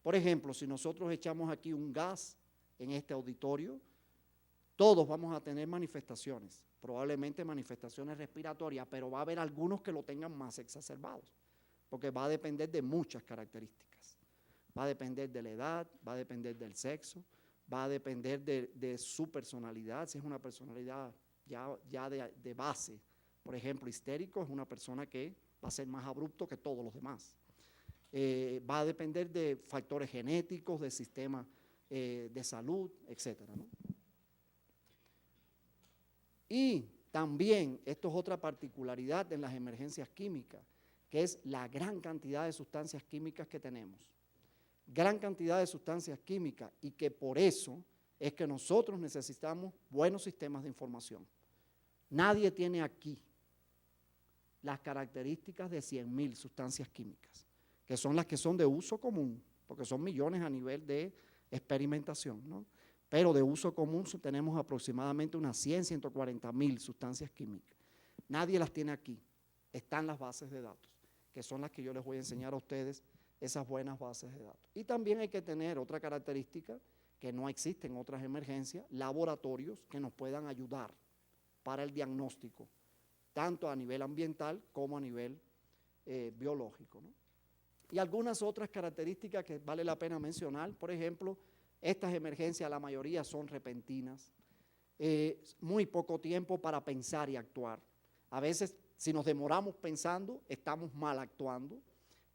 Por ejemplo, si nosotros echamos aquí un gas en este auditorio, todos vamos a tener manifestaciones, probablemente manifestaciones respiratorias, pero va a haber algunos que lo tengan más exacerbados, porque va a depender de muchas características. Va a depender de la edad, va a depender del sexo, va a depender de su personalidad, si es una personalidad ya de base. Por ejemplo, histérico es una persona que va a ser más abrupto que todos los demás. Va a depender de factores genéticos, del sistema de salud, etcétera, ¿no? Y también, esto es otra particularidad en las emergencias químicas, que es la gran cantidad de sustancias químicas que tenemos. Gran cantidad de sustancias químicas, y que por eso es que nosotros necesitamos buenos sistemas de información. Nadie tiene aquí las características de 100.000 sustancias químicas, que son las que son de uso común, porque son millones a nivel de experimentación, ¿no? Pero de uso común tenemos aproximadamente unas 140.000 sustancias químicas. Nadie las tiene aquí, están las bases de datos, que son las que yo les voy a enseñar a ustedes, esas buenas bases de datos. Y también hay que tener otra característica que no existe en otras emergencias, laboratorios que nos puedan ayudar para el diagnóstico, tanto a nivel ambiental como a nivel biológico, ¿no? Y algunas otras características que vale la pena mencionar, por ejemplo, estas emergencias, la mayoría son repentinas, muy poco tiempo para pensar y actuar. A veces, si nos demoramos pensando, estamos mal actuando,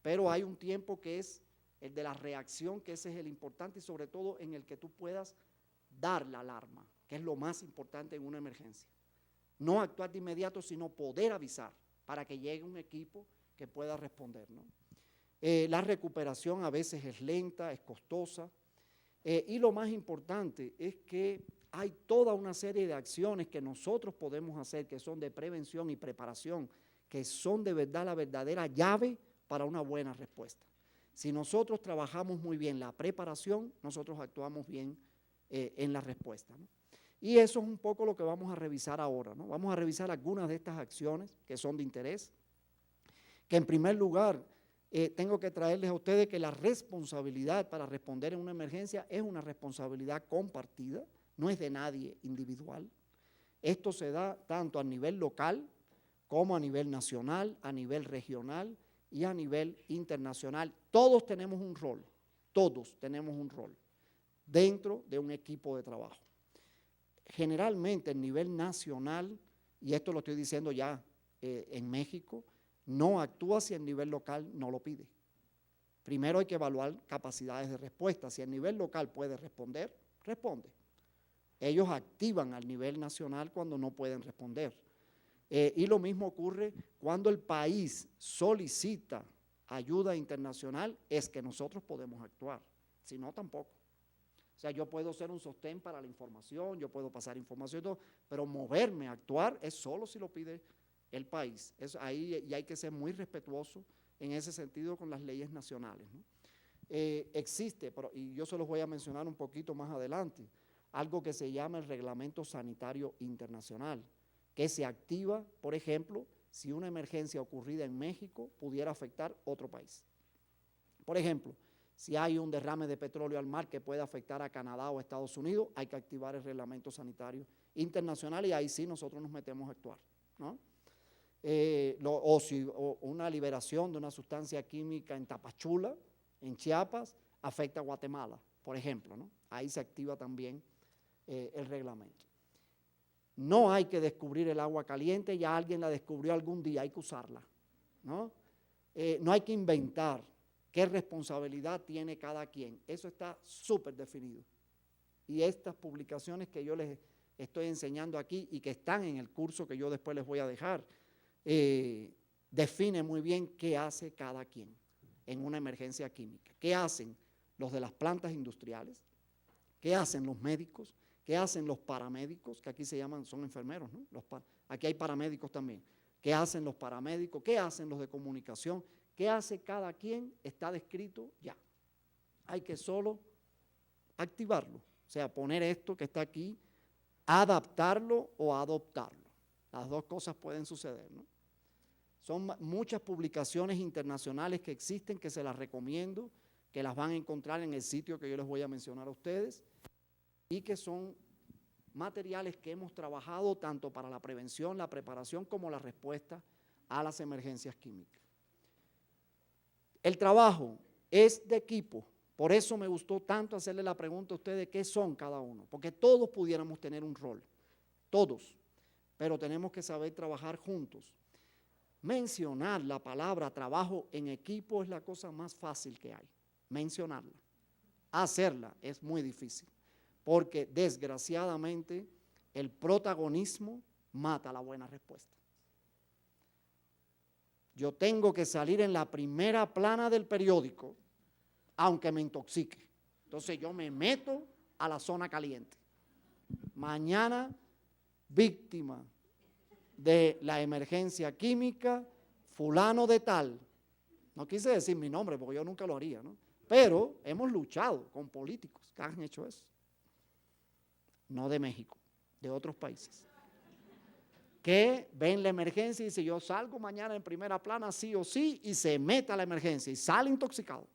pero hay un tiempo que es el de la reacción, que ese es el importante, y sobre todo en el que tú puedas dar la alarma, que es lo más importante en una emergencia. No actuar de inmediato, sino poder avisar para que llegue un equipo que pueda responder, ¿no? La recuperación a veces es lenta, es costosa, y lo más importante es que hay toda una serie de acciones que nosotros podemos hacer, que son de prevención y preparación, que son de verdad la verdadera llave para una buena respuesta. Si nosotros trabajamos muy bien la preparación, nosotros actuamos bien en la respuesta, ¿no? Y eso es un poco lo que vamos a revisar ahora, ¿no? Vamos a revisar algunas de estas acciones que son de interés, que en primer lugar tengo que traerles a ustedes que la responsabilidad para responder en una emergencia es una responsabilidad compartida, no es de nadie individual. Esto se da tanto a nivel local como a nivel nacional, a nivel regional y a nivel internacional. Todos tenemos un rol dentro de un equipo de trabajo. Generalmente el nivel nacional, y esto lo estoy diciendo ya en México, no actúa si el nivel local no lo pide. Primero hay que evaluar capacidades de respuesta. Si el nivel local puede responder, responde. Ellos activan al nivel nacional cuando no pueden responder. Y lo mismo ocurre cuando el país solicita ayuda internacional, es que nosotros podemos actuar, si no tampoco. O sea, yo puedo ser un sostén para la información, yo puedo pasar información y todo, pero moverme a actuar es solo si lo pide el país. Ahí y hay que ser muy respetuoso en ese sentido con las leyes nacionales, ¿no? Existe, y yo se los voy a mencionar un poquito más adelante, algo que se llama el Reglamento Sanitario Internacional, que se activa, por ejemplo, si una emergencia ocurrida en México pudiera afectar otro país. Por ejemplo, si hay un derrame de petróleo al mar que puede afectar a Canadá o a Estados Unidos, hay que activar el Reglamento Sanitario Internacional y ahí sí nosotros nos metemos a actuar, ¿no? O una liberación de una sustancia química en Tapachula, en Chiapas, afecta a Guatemala, por ejemplo, ¿no? Ahí se activa también el reglamento. No hay que descubrir el agua caliente, ya alguien la descubrió algún día, hay que usarla, ¿no? No hay que inventar qué responsabilidad tiene cada quien, eso está súper definido. Y estas publicaciones que yo les estoy enseñando aquí y que están en el curso que yo después les voy a dejar, define muy bien qué hace cada quien en una emergencia química. ¿Qué hacen los de las plantas industriales? ¿Qué hacen los médicos? ¿Qué hacen los paramédicos? Que aquí se llaman, son enfermeros, ¿no? Aquí hay paramédicos también. ¿Qué hacen los paramédicos? ¿Qué hacen los de comunicación? ¿Qué hace cada quien? Está descrito ya. Hay que solo activarlo, o sea, poner esto que está aquí, adaptarlo o adoptarlo. Las dos cosas pueden suceder, ¿no? Son muchas publicaciones internacionales que existen que se las recomiendo, que las van a encontrar en el sitio que yo les voy a mencionar a ustedes y que son materiales que hemos trabajado tanto para la prevención, la preparación como la respuesta a las emergencias químicas. El trabajo es de equipo, por eso me gustó tanto hacerle la pregunta a ustedes qué son cada uno, porque todos pudiéramos tener un rol, todos, pero tenemos que saber trabajar juntos. Mencionar la palabra trabajo en equipo es la cosa más fácil que hay, mencionarla. Hacerla es muy difícil, porque desgraciadamente el protagonismo mata la buena respuesta. Yo tengo que salir en la primera plana del periódico, aunque me intoxique. Entonces yo me meto a la zona caliente. Mañana, víctima de la emergencia química, fulano de tal. No quise decir mi nombre porque yo nunca lo haría, ¿no? Pero hemos luchado con políticos que han hecho eso. No de México, de otros países. Que ven la emergencia y dicen, yo salgo mañana en primera plana sí o sí, y se mete a la emergencia y sale intoxicado.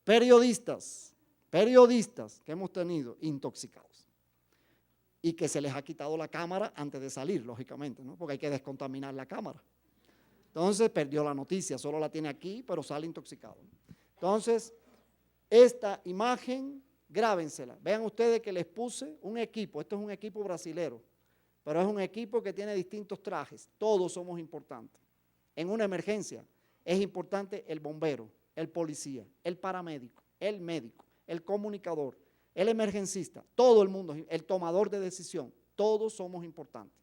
Periodistas que hemos tenido intoxicados y que se les ha quitado la cámara antes de salir, lógicamente, ¿no? Porque hay que descontaminar la cámara. Entonces perdió la noticia, solo la tiene aquí, pero sale intoxicado. Entonces, esta imagen, grábensela. Vean ustedes que les puse un equipo, esto es un equipo brasilero, pero es un equipo que tiene distintos trajes, todos somos importantes. En una emergencia es importante el bombero, el policía, el paramédico, el médico, el comunicador, el emergencista, todo el mundo, el tomador de decisión, todos somos importantes.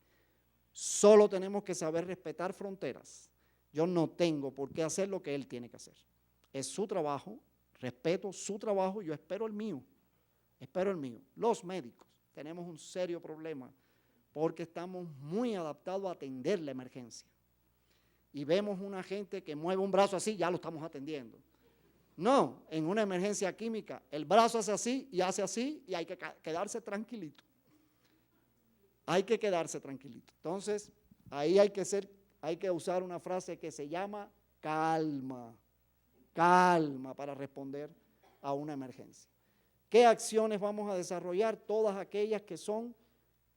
Solo tenemos que saber respetar fronteras. Yo no tengo por qué hacer lo que él tiene que hacer. Es su trabajo, respeto su trabajo, yo espero el mío. Los médicos tenemos un serio problema porque estamos muy adaptados a atender la emergencia. Y vemos una gente que mueve un brazo así, ya lo estamos atendiendo. No, en una emergencia química, el brazo hace así y hay que quedarse tranquilito. Hay que quedarse tranquilito. Entonces, ahí hay que usar una frase que se llama calma. Calma para responder a una emergencia. ¿Qué acciones vamos a desarrollar? Todas aquellas que son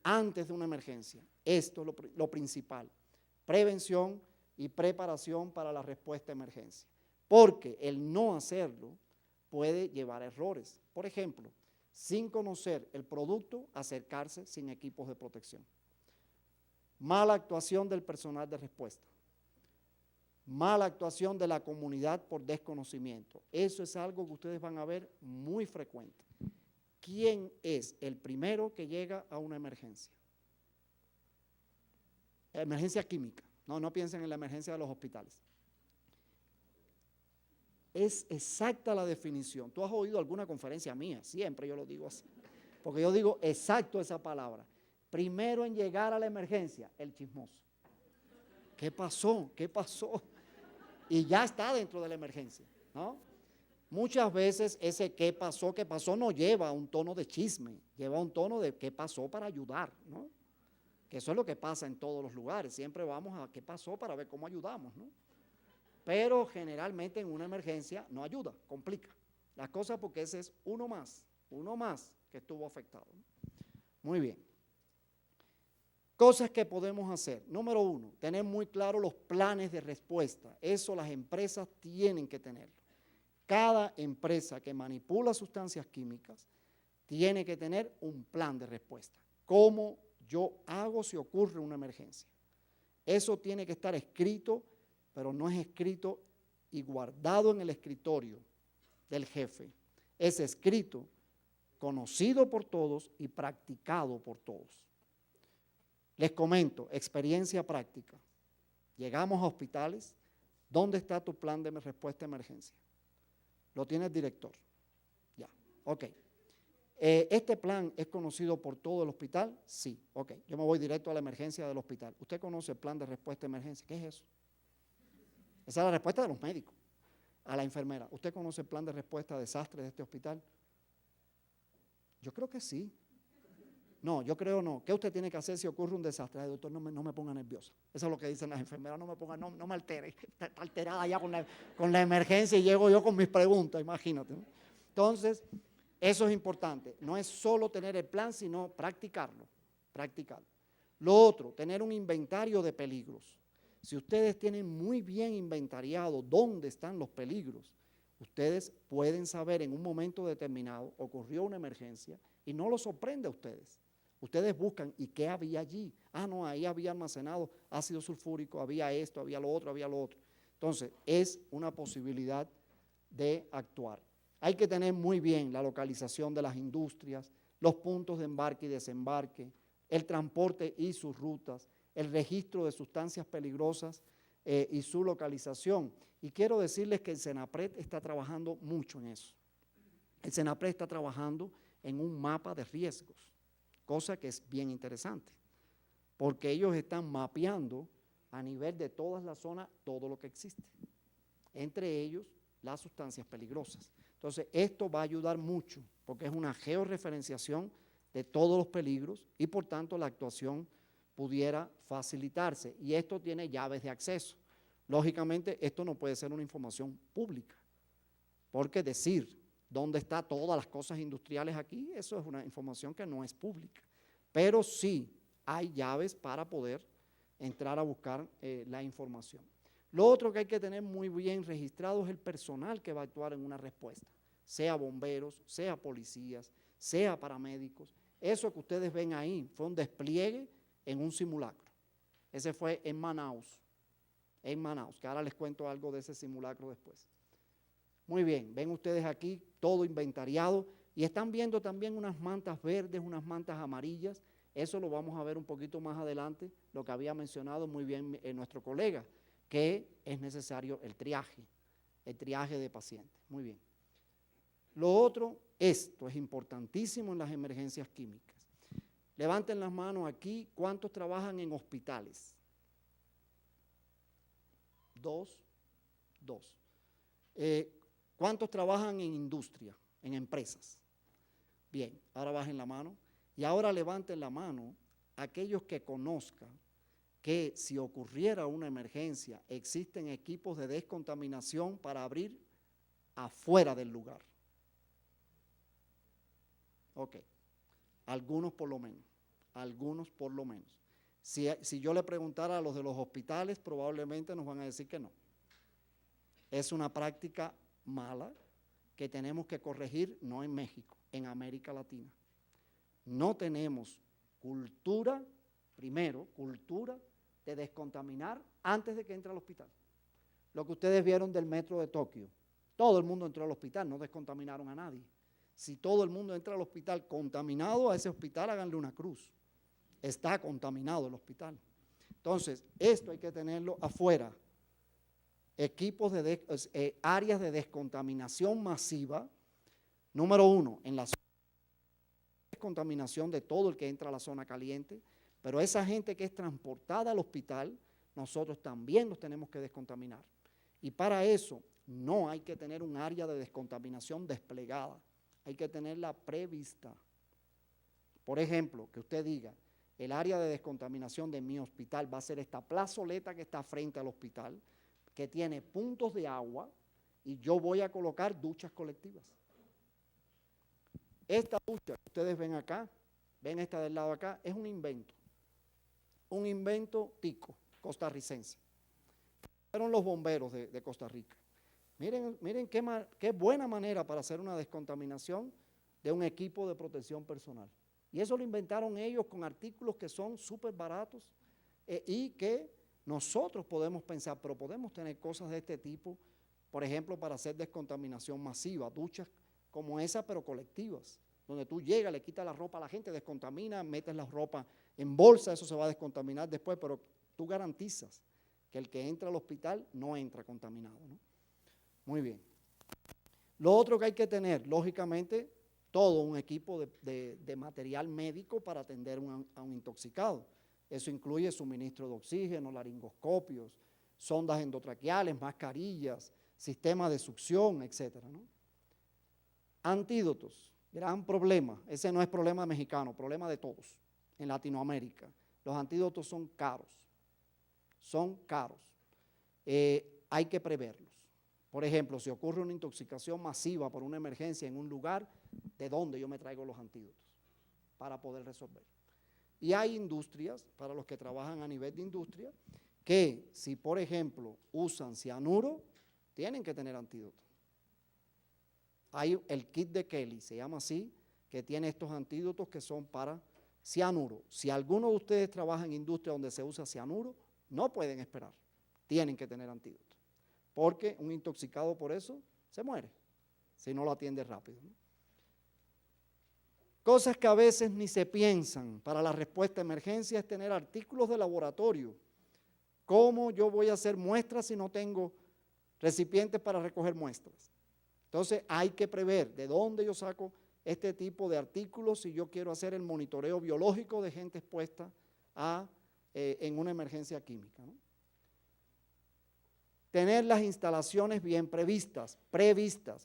antes de una emergencia. Esto es lo principal. Prevención y preparación para la respuesta a emergencia. Porque el no hacerlo puede llevar a errores. Por ejemplo, sin conocer el producto, acercarse sin equipos de protección. Mala actuación del personal de respuesta. Mala actuación de la comunidad por desconocimiento. Eso es algo que ustedes van a ver muy frecuente. ¿Quién es el primero que llega a una emergencia? Emergencia química. No piensen en la emergencia de los hospitales. Es exacta la definición. Tú has oído alguna conferencia mía, siempre yo lo digo así, porque yo digo exacto esa palabra. Primero en llegar a la emergencia, el chismoso. ¿Qué pasó? Y ya está dentro de la emergencia, ¿no? Muchas veces ese qué pasó no lleva un tono de chisme, lleva un tono de qué pasó para ayudar, ¿no? Que eso es lo que pasa en todos los lugares, siempre vamos a qué pasó para ver cómo ayudamos, ¿no? Pero generalmente en una emergencia no ayuda, complica las cosas porque ese es uno más que estuvo afectado, ¿no? Muy bien. Cosas que podemos hacer. Número 1, tener muy claro los planes de respuesta. Eso las empresas tienen que tenerlo. Cada empresa que manipula sustancias químicas tiene que tener un plan de respuesta. ¿Cómo yo hago si ocurre una emergencia? Eso tiene que estar escrito, pero no es escrito y guardado en el escritorio del jefe. Es escrito, conocido por todos y practicado por todos. Les comento, experiencia práctica. Llegamos a hospitales, ¿dónde está tu plan de respuesta a emergencia? Lo tiene el director. Ya, ok. ¿Este plan es conocido por todo el hospital? Sí, ok. Yo me voy directo a la emergencia del hospital. ¿Usted conoce el plan de respuesta a emergencia? ¿Qué es eso? Esa es la respuesta de los médicos. A la enfermera, ¿usted conoce el plan de respuesta a desastres de este hospital? Yo creo que sí. No, yo creo no. ¿Qué usted tiene que hacer si ocurre un desastre? Ay, doctor, no me ponga nerviosa. Eso es lo que dicen las enfermeras, no me altere. Está alterada ya con la emergencia y llego yo con mis preguntas, imagínate, ¿no? Entonces, eso es importante. No es solo tener el plan, sino practicarlo. Lo otro, tener un inventario de peligros. Si ustedes tienen muy bien inventariado dónde están los peligros, ustedes pueden saber en un momento determinado, ocurrió una emergencia y no los sorprende a ustedes. Ustedes buscan, ¿y qué había allí? Ah, no, ahí había almacenado ácido sulfúrico, había esto, había lo otro. Entonces, es una posibilidad de actuar. Hay que tener muy bien la localización de las industrias, los puntos de embarque y desembarque, el transporte y sus rutas, el registro de sustancias peligrosas y su localización. Y quiero decirles que el CENAPRED está trabajando mucho en eso. El CENAPRED está trabajando en un mapa de riesgos, cosa que es bien interesante, porque ellos están mapeando a nivel de todas las zonas todo lo que existe, entre ellos las sustancias peligrosas. Entonces, esto va a ayudar mucho, porque es una georreferenciación de todos los peligros y por tanto la actuación pudiera facilitarse. Y esto tiene llaves de acceso. Lógicamente, esto no puede ser una información pública, porque decir dónde están todas las cosas industriales aquí, eso es una información que no es pública. Pero sí hay llaves para poder entrar a buscar la información. Lo otro que hay que tener muy bien registrado es el personal que va a actuar en una respuesta, sea bomberos, sea policías, sea paramédicos. Eso que ustedes ven ahí fue un despliegue en un simulacro. Ese fue en Manaus, que ahora les cuento algo de ese simulacro después. Muy bien, ven ustedes aquí todo inventariado y están viendo también unas mantas verdes, unas mantas amarillas. Eso lo vamos a ver un poquito más adelante, lo que había mencionado muy bien nuestro colega, que es necesario el triaje de pacientes. Muy bien. Lo otro, esto es importantísimo en las emergencias químicas. Levanten las manos aquí, ¿cuántos trabajan en hospitales? Dos. ¿Cuántos trabajan en industria, en empresas? Bien, ahora bajen la mano y ahora levanten la mano aquellos que conozcan que si ocurriera una emergencia existen equipos de descontaminación para abrir afuera del lugar. Ok, algunos por lo menos. Si yo le preguntara a los de los hospitales, probablemente nos van a decir que no. Es una práctica mala que tenemos que corregir, no en México, en América Latina. No tenemos cultura de descontaminar antes de que entre al hospital. Lo que ustedes vieron del metro de Tokio, todo el mundo entró al hospital, no descontaminaron a nadie. Si todo el mundo entra al hospital contaminado, a ese hospital háganle una cruz. Está contaminado el hospital. Entonces, esto hay que tenerlo afuera. Equipos áreas de descontaminación masiva. Número 1, en la zona de descontaminación de todo el que entra a la zona caliente, pero esa gente que es transportada al hospital, nosotros también los tenemos que descontaminar. Y para eso no hay que tener un área de descontaminación desplegada, hay que tenerla prevista. Por ejemplo, que usted diga, el área de descontaminación de mi hospital va a ser esta plazoleta que está frente al hospital, que tiene puntos de agua y yo voy a colocar duchas colectivas. Esta ducha que ustedes ven acá, ven esta del lado acá, es un invento tico, costarricense. Fueron los bomberos de Costa Rica. Miren qué buena manera para hacer una descontaminación de un equipo de protección personal. Y eso lo inventaron ellos con artículos que son súper baratos y que nosotros podemos pensar, pero podemos tener cosas de este tipo, por ejemplo, para hacer descontaminación masiva, duchas como esa, pero colectivas, donde tú llegas, le quitas la ropa a la gente, descontamina, metes la ropa en bolsa, eso se va a descontaminar después, pero tú garantizas que el que entra al hospital no entra contaminado, ¿no? Muy bien. Lo otro que hay que tener, lógicamente, todo un equipo de material médico para atender a un intoxicado. Eso incluye suministro de oxígeno, laringoscopios, sondas endotraqueales, mascarillas, sistemas de succión, etc., ¿no? Antídotos. Gran problema. Ese no es problema mexicano, problema de todos en Latinoamérica. Los antídotos son caros. Son caros. Hay que preverlos. Por ejemplo, si ocurre una intoxicación masiva por una emergencia en un lugar, ¿de dónde yo me traigo los antídotos para poder resolver? Y hay industrias, para los que trabajan a nivel de industria, que si, por ejemplo, usan cianuro, tienen que tener antídotos. Hay el kit de Kelly, se llama así, que tiene estos antídotos que son para cianuro. Si alguno de ustedes trabaja en industria donde se usa cianuro, no pueden esperar, tienen que tener antídotos. Porque un intoxicado por eso se muere, si no lo atiende rápido, ¿no? Cosas que a veces ni se piensan para la respuesta a emergencia es tener artículos de laboratorio. ¿Cómo yo voy a hacer muestras si no tengo recipientes para recoger muestras? Entonces hay que prever de dónde yo saco este tipo de artículos si yo quiero hacer el monitoreo biológico de gente expuesta en una emergencia química, ¿no? Tener las instalaciones bien previstas.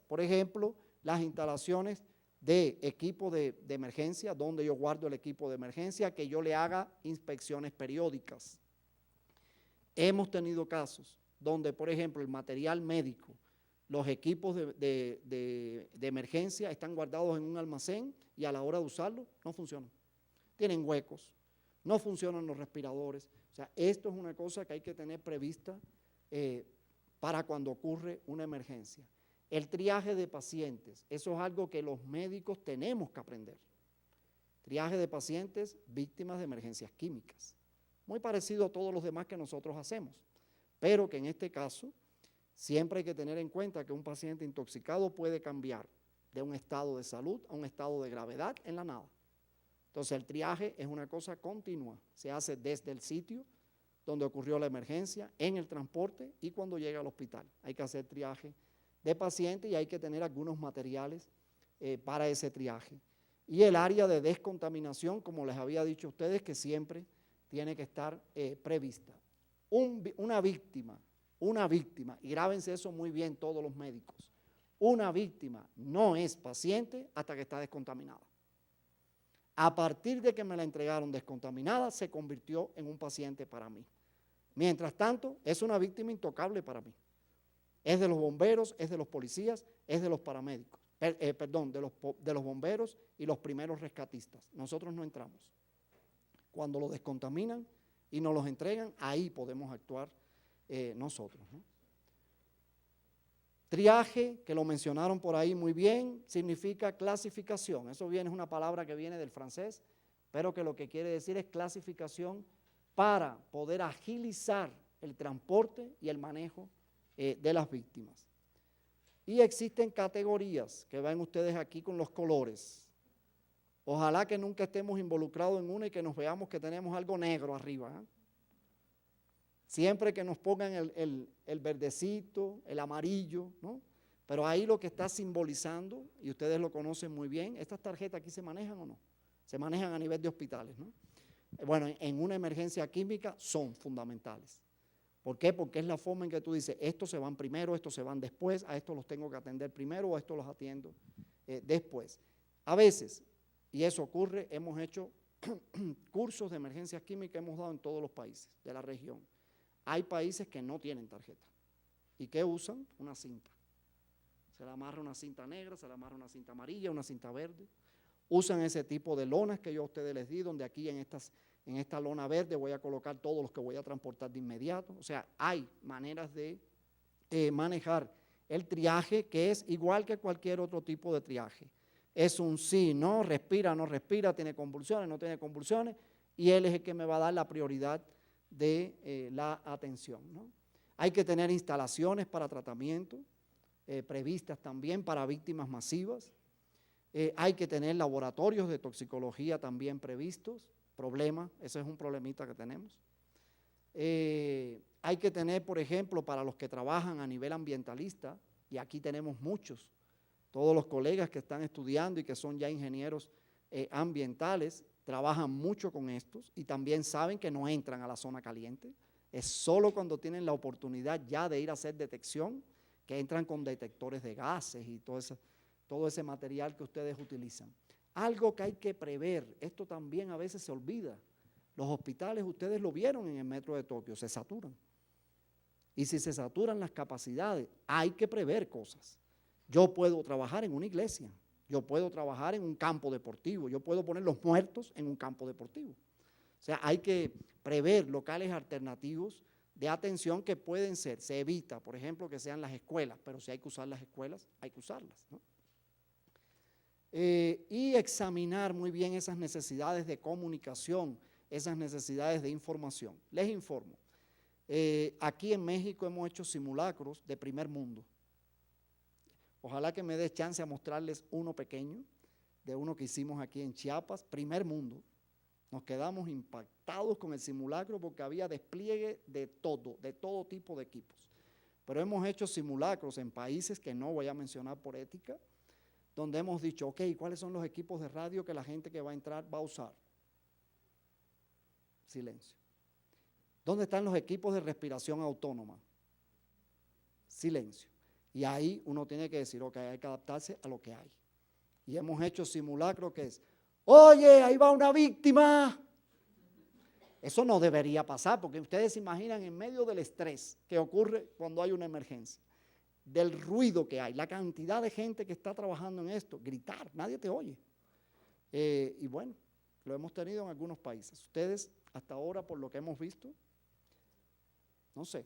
Por ejemplo, las instalaciones de equipo de emergencia, donde yo guardo el equipo de emergencia, que yo le haga inspecciones periódicas. Hemos tenido casos donde, por ejemplo, el material médico, los equipos de emergencia están guardados en un almacén y a la hora de usarlo no funcionan. Tienen huecos, no funcionan los respiradores. O sea, esto es una cosa que hay que tener prevista para cuando ocurre una emergencia. El triaje de pacientes, eso es algo que los médicos tenemos que aprender. Triaje de pacientes víctimas de emergencias químicas. Muy parecido a todos los demás que nosotros hacemos, pero que en este caso siempre hay que tener en cuenta que un paciente intoxicado puede cambiar de un estado de salud a un estado de gravedad en la nada. Entonces el triaje es una cosa continua, se hace desde el sitio donde ocurrió la emergencia, en el transporte y cuando llega al hospital. Hay que hacer triaje de pacientes y hay que tener algunos materiales para ese triaje. Y el área de descontaminación, como les había dicho a ustedes, que siempre tiene que estar prevista. Una víctima, y grábense eso muy bien todos los médicos, una víctima no es paciente hasta que está descontaminada. A partir de que me la entregaron descontaminada, se convirtió en un paciente para mí. Mientras tanto, es una víctima intocable para mí. Es de los bomberos, es de los policías, es de los paramédicos, de los bomberos y los primeros rescatistas. Nosotros no entramos. Cuando lo descontaminan y nos los entregan, ahí podemos actuar nosotros, ¿no? Triaje, que lo mencionaron por ahí muy bien, significa clasificación. Eso es una palabra que viene del francés, pero que lo que quiere decir es clasificación para poder agilizar el transporte y el manejo de las víctimas. Y existen categorías que ven ustedes aquí con los colores. Ojalá que nunca estemos involucrados en una y que nos veamos que tenemos algo negro arriba, ¿eh? Siempre que nos pongan el verdecito, el amarillo, ¿no? Pero ahí lo que está simbolizando, y ustedes lo conocen muy bien, ¿estas tarjetas aquí se manejan o no? Se manejan a nivel de hospitales, ¿no? Bueno, en una emergencia química son fundamentales. ¿Por qué? Porque es la forma en que tú dices, estos se van primero, estos se van después, a estos los tengo que atender primero o a estos los atiendo después. A veces, y eso ocurre, hemos hecho cursos de emergencias químicas, hemos dado en todos los países de la región. Hay países que no tienen tarjeta. ¿Y qué usan? Una cinta. Se le amarra una cinta negra, se le amarra una cinta amarilla, una cinta verde. Usan ese tipo de lonas que yo a ustedes les di, donde aquí en esta lona verde voy a colocar todos los que voy a transportar de inmediato. O sea, hay maneras de manejar el triaje que es igual que cualquier otro tipo de triaje. Es un sí, no, respira, no respira, tiene convulsiones, no tiene convulsiones, y él es el que me va a dar la prioridad de la atención, ¿no? Hay que tener instalaciones para tratamiento, previstas también para víctimas masivas. Hay que tener laboratorios de toxicología también previstos. Ese es un problemita que tenemos. Hay que tener, por ejemplo, para los que trabajan a nivel ambientalista, y aquí tenemos muchos, todos los colegas que están estudiando y que son ya ingenieros ambientales, trabajan mucho con estos y también saben que no entran a la zona caliente. Es solo cuando tienen la oportunidad ya de ir a hacer detección que entran con detectores de gases y todas todo ese material que ustedes utilizan. Algo que hay que prever, esto también a veces se olvida. Los hospitales, ustedes lo vieron en el metro de Tokio, se saturan. Y si se saturan las capacidades, hay que prever cosas. Yo puedo trabajar en una iglesia, yo puedo trabajar en un campo deportivo, yo puedo poner los muertos en un campo deportivo. O sea, hay que prever locales alternativos de atención que pueden ser, se evita, por ejemplo, que sean las escuelas, pero si hay que usar las escuelas, hay que usarlas, ¿no? Y examinar muy bien esas necesidades de comunicación, esas necesidades de información. Les informo, aquí en México hemos hecho simulacros de primer mundo. Ojalá que me dé chance a mostrarles uno pequeño, de uno que hicimos aquí en Chiapas, primer mundo. Nos quedamos impactados con el simulacro porque había despliegue de todo tipo de equipos. Pero hemos hecho simulacros en países que no voy a mencionar por ética, donde hemos dicho, ok, ¿cuáles son los equipos de radio que la gente que va a entrar va a usar? Silencio. ¿Dónde están los equipos de respiración autónoma? Silencio. Y ahí uno tiene que decir, ok, hay que adaptarse a lo que hay. Y hemos hecho simulacro que es, oye, ahí va una víctima. Eso no debería pasar, porque ustedes se imaginan en medio del estrés que ocurre cuando hay una emergencia, del ruido que hay, la cantidad de gente que está trabajando en esto, gritar, nadie te oye. Y bueno, lo hemos tenido en algunos países. Ustedes, hasta ahora, por lo que hemos visto, no sé.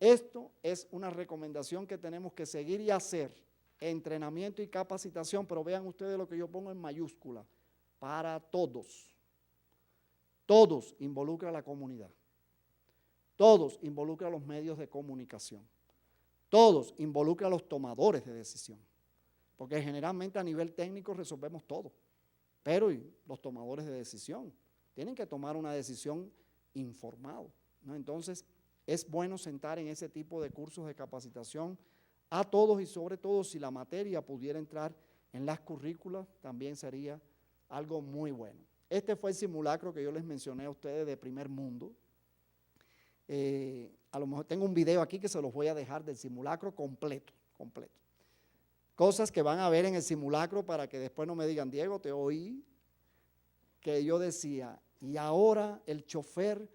Esto es una recomendación que tenemos que seguir y hacer, entrenamiento y capacitación, pero vean ustedes lo que yo pongo en mayúscula, para todos. Todos involucra a la comunidad. Todos involucra a los medios de comunicación. Todos involucra a los tomadores de decisión. Porque generalmente a nivel técnico resolvemos todo. Pero los tomadores de decisión tienen que tomar una decisión informada, ¿no? Entonces, es bueno sentar en ese tipo de cursos de capacitación a todos y sobre todo si la materia pudiera entrar en las currículas, también sería algo muy bueno. Este fue el simulacro que yo les mencioné a ustedes de primer mundo. A lo mejor tengo un video aquí que se los voy a dejar del simulacro completo. Cosas que van a ver en el simulacro para que después no me digan, Diego, te oí que yo decía, y ahora el chofer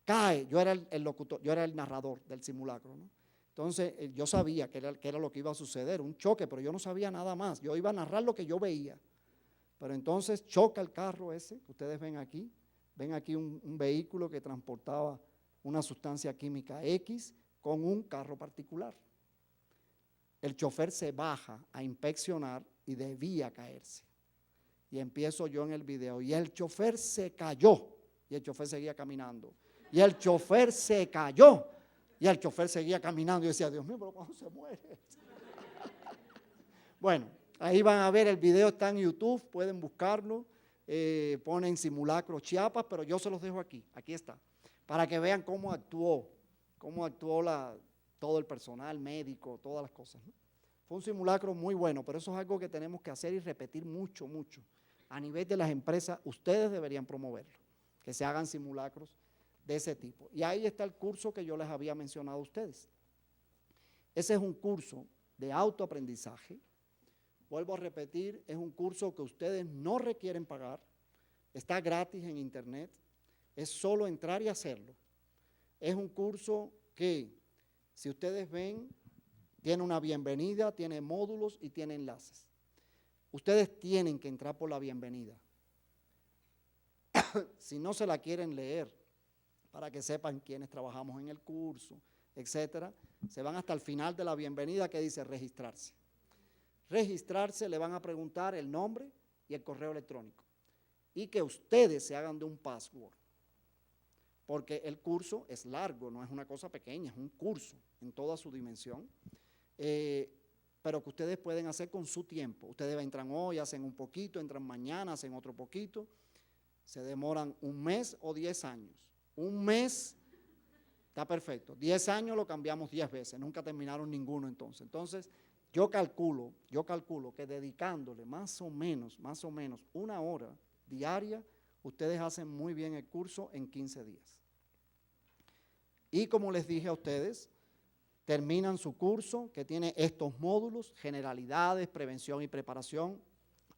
cae. Yo era el locutor, yo era el narrador del simulacro, ¿no? Entonces yo sabía que era lo que iba a suceder, un choque, pero yo no sabía nada más. Yo iba a narrar lo que yo veía. Pero entonces choca el carro ese que ustedes ven aquí un vehículo que transportaba una sustancia química X con un carro particular. El chofer se baja a inspeccionar y debía caerse. Y empiezo yo en el video, y el chofer se cayó, y el chofer seguía caminando. Y el chofer se cayó, y el chofer seguía caminando. Y decía, Dios mío, pero ¿cuándo se muere? Bueno, ahí van a ver, el video está en YouTube, pueden buscarlo, ponen simulacro Chiapas, pero yo se los dejo aquí está, para que vean cómo actuó todo el personal médico, todas las cosas, ¿no? Fue un simulacro muy bueno, pero eso es algo que tenemos que hacer y repetir mucho. A nivel de las empresas, ustedes deberían promoverlo, que se hagan simulacros de ese tipo. Y ahí está el curso que yo les había mencionado a ustedes. Ese es un curso de autoaprendizaje. Vuelvo a repetir, es un curso que ustedes no requieren pagar, está gratis en internet, es solo entrar y hacerlo. Es un curso que, si ustedes ven, tiene una bienvenida, tiene módulos y tiene enlaces. Ustedes tienen que entrar por la bienvenida. Si no se la quieren leer, para que sepan quiénes trabajamos en el curso, etcétera, se van hasta el final de la bienvenida que dice registrarse. Registrarse, le van a preguntar el nombre y el correo electrónico. Y que ustedes se hagan de un password. Porque el curso es largo, no es una cosa pequeña, es un curso en toda su dimensión. Pero que ustedes pueden hacer con su tiempo. Ustedes entran hoy, hacen un poquito, entran mañana, hacen otro poquito. Se demoran un mes o 10 años. Un mes está perfecto. 10 años lo cambiamos 10 veces. Nunca terminaron ninguno entonces. Entonces, yo calculo que dedicándole más o menos una hora diaria, ustedes hacen muy bien el curso en 15 días. Y como les dije a ustedes, terminan su curso que tiene estos módulos: generalidades, prevención y preparación,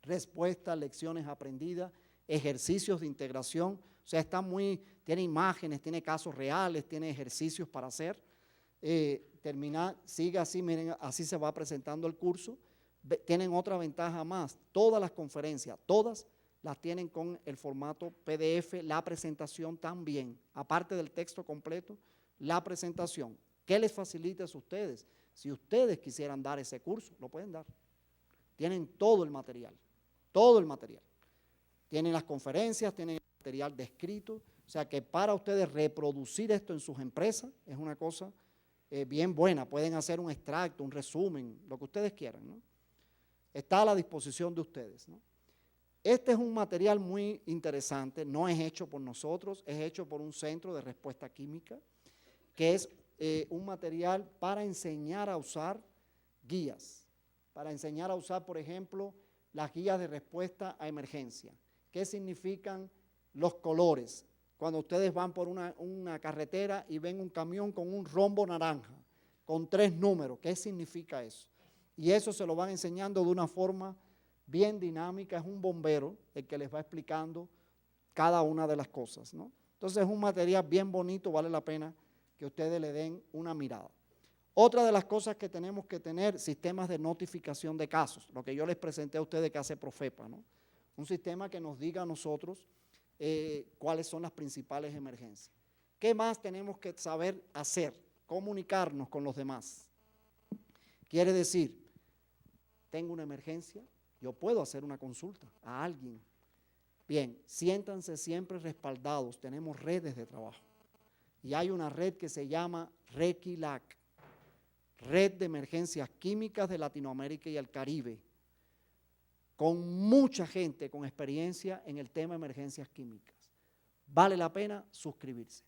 respuestas, lecciones aprendidas, ejercicios de integración. O sea, tiene imágenes, tiene casos reales, tiene ejercicios para hacer. Sigue así, miren, así se va presentando el curso. Tienen otra ventaja más: todas las conferencias, todas las tienen con el formato PDF, la presentación también, aparte del texto completo, la presentación. ¿Qué les facilita a ustedes? Si ustedes quisieran dar ese curso, lo pueden dar. Tienen todo el material, todo el material. Tienen las conferencias, tienen el material descrito, o sea que para ustedes reproducir esto en sus empresas es una cosa bien buena. Pueden hacer un extracto, un resumen, lo que ustedes quieran, ¿no? Está a la disposición de ustedes, ¿no? Este es un material muy interesante, no es hecho por nosotros, es hecho por un centro de respuesta química, que es un material para enseñar a usar guías, para enseñar a usar, por ejemplo, las guías de respuesta a emergencia. ¿Qué significan los colores? Cuando ustedes van por una carretera y ven un camión con un rombo naranja, con 3 números, ¿qué significa eso? Y eso se lo van enseñando de una forma bien dinámica. Es un bombero el que les va explicando cada una de las cosas, ¿no? Entonces es un material bien bonito, vale la pena que ustedes le den una mirada. Otra de las cosas que tenemos que tener: sistemas de notificación de casos, lo que yo les presenté a ustedes que hace Profepa, ¿no? Un sistema que nos diga a nosotros cuáles son las principales emergencias. ¿Qué más tenemos que saber hacer? Comunicarnos con los demás. Quiere decir, tengo una emergencia, yo puedo hacer una consulta a alguien. Bien, siéntanse siempre respaldados, tenemos redes de trabajo. Y hay una red que se llama REQUILAC, Red de Emergencias Químicas de Latinoamérica y el Caribe, con mucha gente con experiencia en el tema de emergencias químicas. Vale la pena suscribirse.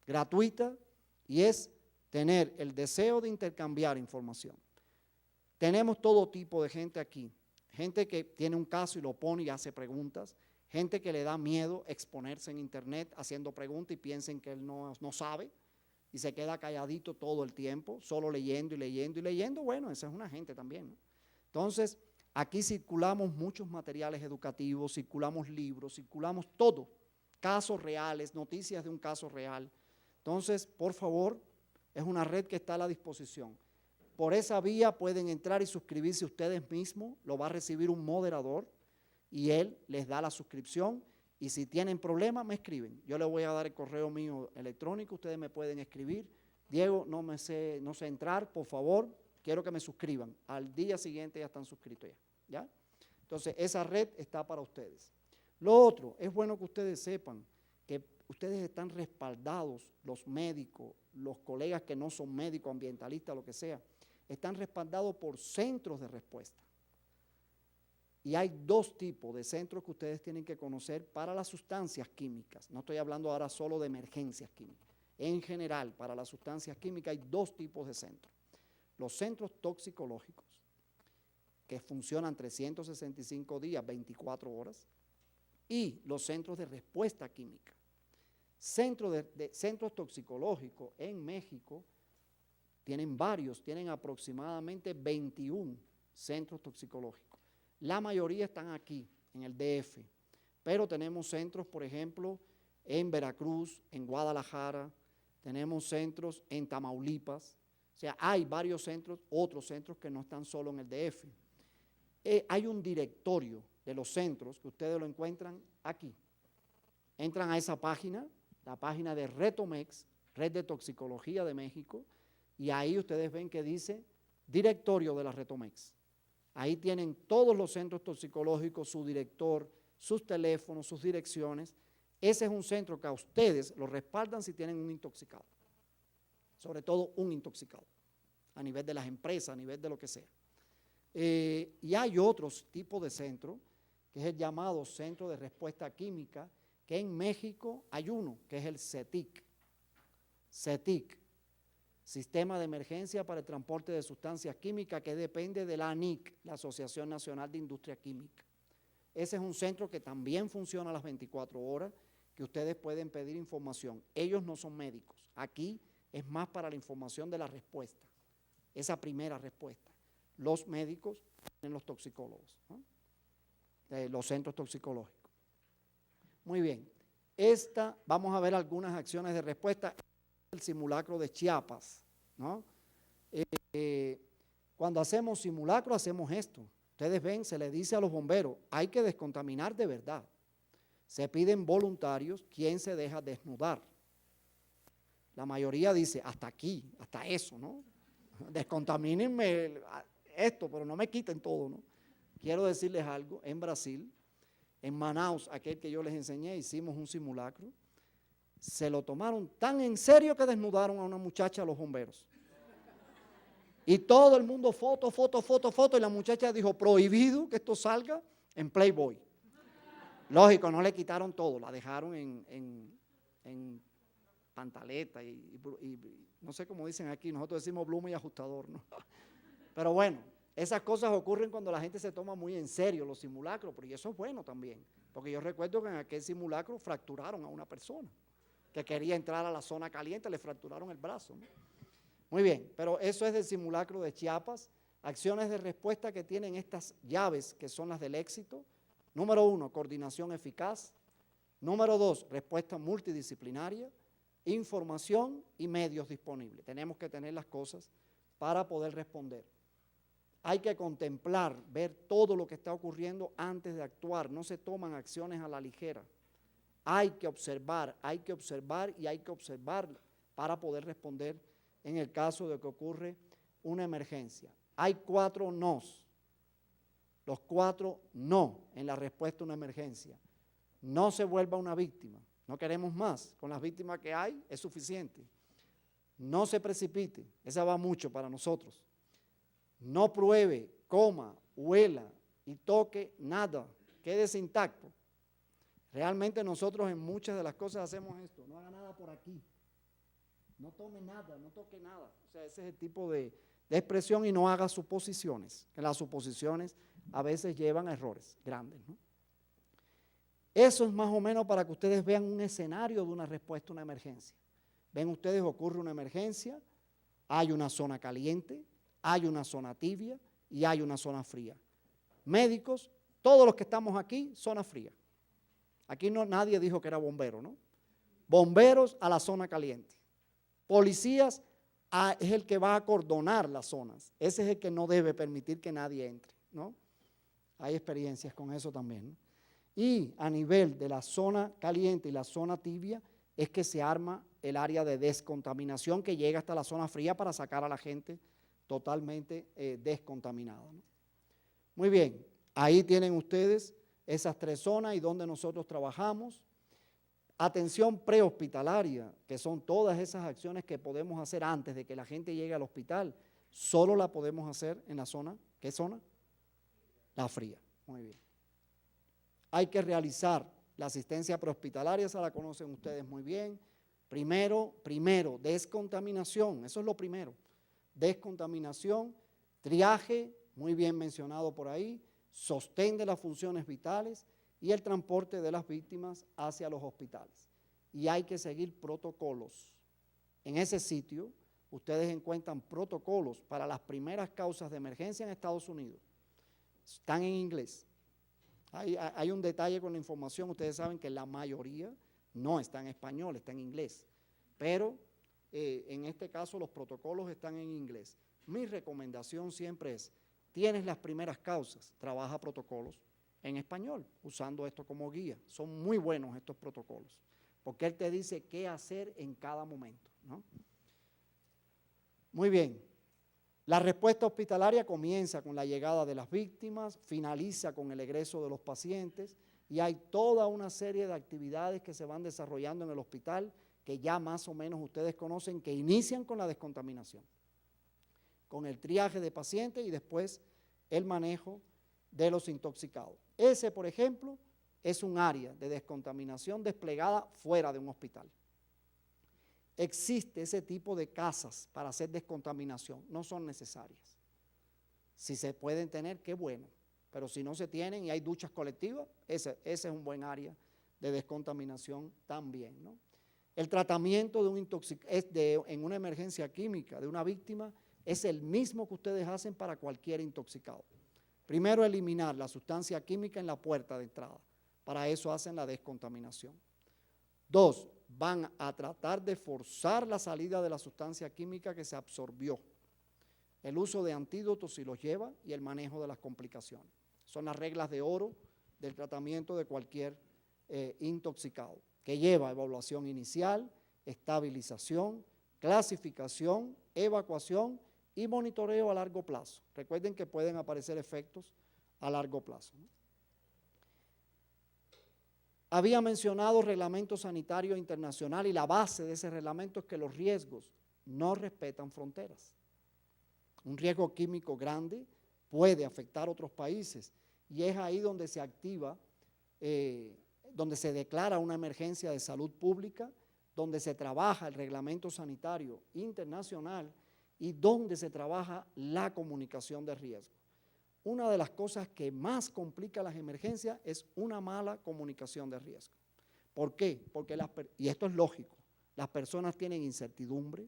Gratuita, y es tener el deseo de intercambiar información. Tenemos todo tipo de gente aquí. Gente que tiene un caso y lo pone y hace preguntas. Gente que le da miedo exponerse en internet haciendo preguntas y piensen que él no sabe y se queda calladito todo el tiempo, solo leyendo y leyendo y leyendo. Bueno, esa es una gente también, ¿no? Entonces, aquí circulamos muchos materiales educativos, circulamos libros, circulamos todo, casos reales, noticias de un caso real. Entonces, por favor, es una red que está a la disposición. Por esa vía pueden entrar y suscribirse ustedes mismos, lo va a recibir un moderador y él les da la suscripción, y si tienen problemas me escriben. Yo les voy a dar el correo mío electrónico, ustedes me pueden escribir: Diego, no sé entrar, por favor, quiero que me suscriban. Al día siguiente ya están suscritos ¿ya? Entonces esa red está para ustedes. Lo otro, es bueno que ustedes sepan que ustedes están respaldados, los médicos, los colegas que no son médicos, ambientalistas, lo que sea, están respaldados por centros de respuesta. Y hay 2 tipos de centros que ustedes tienen que conocer para las sustancias químicas. No estoy hablando ahora solo de emergencias químicas. En general, para las sustancias químicas hay 2 tipos de centros. Los centros toxicológicos, que funcionan 365 días, 24 horas, y los centros de respuesta química. Centros toxicológicos en México tienen varios, tienen aproximadamente 21 centros toxicológicos. La mayoría están aquí, en el DF, pero tenemos centros, por ejemplo, en Veracruz, en Guadalajara, tenemos centros en Tamaulipas. O sea, hay varios centros, otros centros que no están solo en el DF. Hay un directorio de los centros que ustedes lo encuentran aquí. Entran a esa página, la página de Retomex, Red de Toxicología de México, y ahí ustedes ven que dice directorio de la Retomex. Ahí tienen todos los centros toxicológicos, su director, sus teléfonos, sus direcciones. Ese es un centro que a ustedes lo respaldan si tienen un intoxicado, sobre todo un intoxicado, a nivel de las empresas, a nivel de lo que sea. Y hay otros tipos de centro, que es el llamado Centro de Respuesta Química, que en México hay uno, que es el CETIC. CETIC, Sistema de Emergencia para el Transporte de Sustancias Químicas, que depende de la ANIC, la Asociación Nacional de Industria Química. Ese es un centro que también funciona a las 24 horas, que ustedes pueden pedir información. Ellos no son médicos. Aquí es más para la información de la respuesta, esa primera respuesta. Los médicos tienen los toxicólogos, ¿no? Los centros toxicológicos. Muy bien, vamos a ver algunas acciones de respuesta. El simulacro de Chiapas, ¿no? Cuando hacemos simulacro hacemos esto. Ustedes ven, se les dice a los bomberos, hay que descontaminar de verdad. Se piden voluntarios, ¿quién se deja desnudar? La mayoría dice, hasta aquí, hasta eso, ¿no? Descontamínenme esto, pero no me quiten todo, ¿no? Quiero decirles algo, en Brasil, en Manaus, aquel que yo les enseñé, hicimos un simulacro, se lo tomaron tan en serio que desnudaron a una muchacha a los bomberos. Y todo el mundo foto, y la muchacha dijo, prohibido que esto salga en Playboy. Lógico, no le quitaron todo, la dejaron en pantaleta y no sé cómo dicen aquí, nosotros decimos bluma y ajustador, ¿no? Pero bueno, esas cosas ocurren cuando la gente se toma muy en serio los simulacros, pero y eso es bueno también, porque yo recuerdo que en aquel simulacro fracturaron a una persona que quería entrar a la zona caliente, le fracturaron el brazo, ¿no? Muy bien, pero eso es del simulacro de Chiapas, acciones de respuesta que tienen estas llaves que son las del éxito. Número 1, coordinación eficaz. Número 2, respuesta multidisciplinaria, información y medios disponibles. Tenemos que tener las cosas para poder responder. Hay que contemplar, ver todo lo que está ocurriendo antes de actuar. No se toman acciones a la ligera. Hay que observar y hay que observar para poder responder en el caso de que ocurre una emergencia. Hay 4 nos. Los 4 no en la respuesta a una emergencia. No se vuelva una víctima. No queremos más. Con las víctimas que hay es suficiente. No se precipite. Esa va mucho para nosotros. No pruebe, coma, huela y toque nada. Quédese intacto. Realmente nosotros en muchas de las cosas hacemos esto. No haga nada por aquí. No tome nada, no toque nada. O sea, ese es el tipo de expresión y no haga suposiciones. Que las suposiciones a veces llevan a errores grandes, ¿no? Eso es más o menos para que ustedes vean un escenario de una respuesta a una emergencia. Ven ustedes, ocurre una emergencia, hay una zona caliente, hay una zona tibia y hay una zona fría. Médicos, todos los que estamos aquí, zona fría. Aquí no, nadie dijo que era bombero, ¿no? Bomberos a la zona caliente. Policías es el que va a acordonar las zonas. Ese es el que no debe permitir que nadie entre, ¿no? Hay experiencias con eso también, ¿no? Y a nivel de la zona caliente y la zona tibia es que se arma el área de descontaminación que llega hasta la zona fría para sacar a la gente totalmente descontaminada, ¿no? Muy bien, ahí tienen ustedes esas 3 zonas y donde nosotros trabajamos. Atención prehospitalaria, que son todas esas acciones que podemos hacer antes de que la gente llegue al hospital, solo la podemos hacer en la zona, ¿qué zona? La fría, muy bien. Hay que realizar la asistencia prehospitalaria, esa la conocen ustedes muy bien. Primero, descontaminación, eso es lo primero. Descontaminación, triaje, muy bien mencionado por ahí, sostén de las funciones vitales y el transporte de las víctimas hacia los hospitales. Y hay que seguir protocolos. En ese sitio, ustedes encuentran protocolos para las primeras causas de emergencia en Estados Unidos. Están en inglés. Hay un detalle con la información, ustedes saben que la mayoría no está en español, está en inglés. Pero en este caso los protocolos están en inglés. Mi recomendación siempre es, tienes las primeras causas, trabaja protocolos en español, usando esto como guía. Son muy buenos estos protocolos, porque él te dice qué hacer en cada momento, ¿no? Muy bien. La respuesta hospitalaria comienza con la llegada de las víctimas, finaliza con el egreso de los pacientes y hay toda una serie de actividades que se van desarrollando en el hospital que ya más o menos ustedes conocen, que inician con la descontaminación, con el triaje de pacientes y después el manejo de los intoxicados. Ese, por ejemplo, es un área de descontaminación desplegada fuera de un hospital. Existe ese tipo de casas para hacer descontaminación, no son necesarias. Si se pueden tener, qué bueno, pero si no se tienen y hay duchas colectivas, ese es un buen área de descontaminación también, ¿no? El tratamiento en una emergencia química de una víctima es el mismo que ustedes hacen para cualquier intoxicado. Primero, eliminar la sustancia química en la puerta de entrada. Para eso hacen la descontaminación. 2, van a tratar de forzar la salida de la sustancia química que se absorbió. El uso de antídotos si los lleva y el manejo de las complicaciones. Son las reglas de oro del tratamiento de cualquier intoxicado, que lleva evaluación inicial, estabilización, clasificación, evacuación y monitoreo a largo plazo. Recuerden que pueden aparecer efectos a largo plazo, ¿no? Había mencionado reglamento sanitario internacional y la base de ese reglamento es que los riesgos no respetan fronteras. Un riesgo químico grande puede afectar a otros países y es ahí donde se activa, donde se declara una emergencia de salud pública, donde se trabaja el reglamento sanitario internacional y donde se trabaja la comunicación de riesgo. Una de las cosas que más complica las emergencias es una mala comunicación de riesgo. ¿Por qué? Porque y esto es lógico, las personas tienen incertidumbre,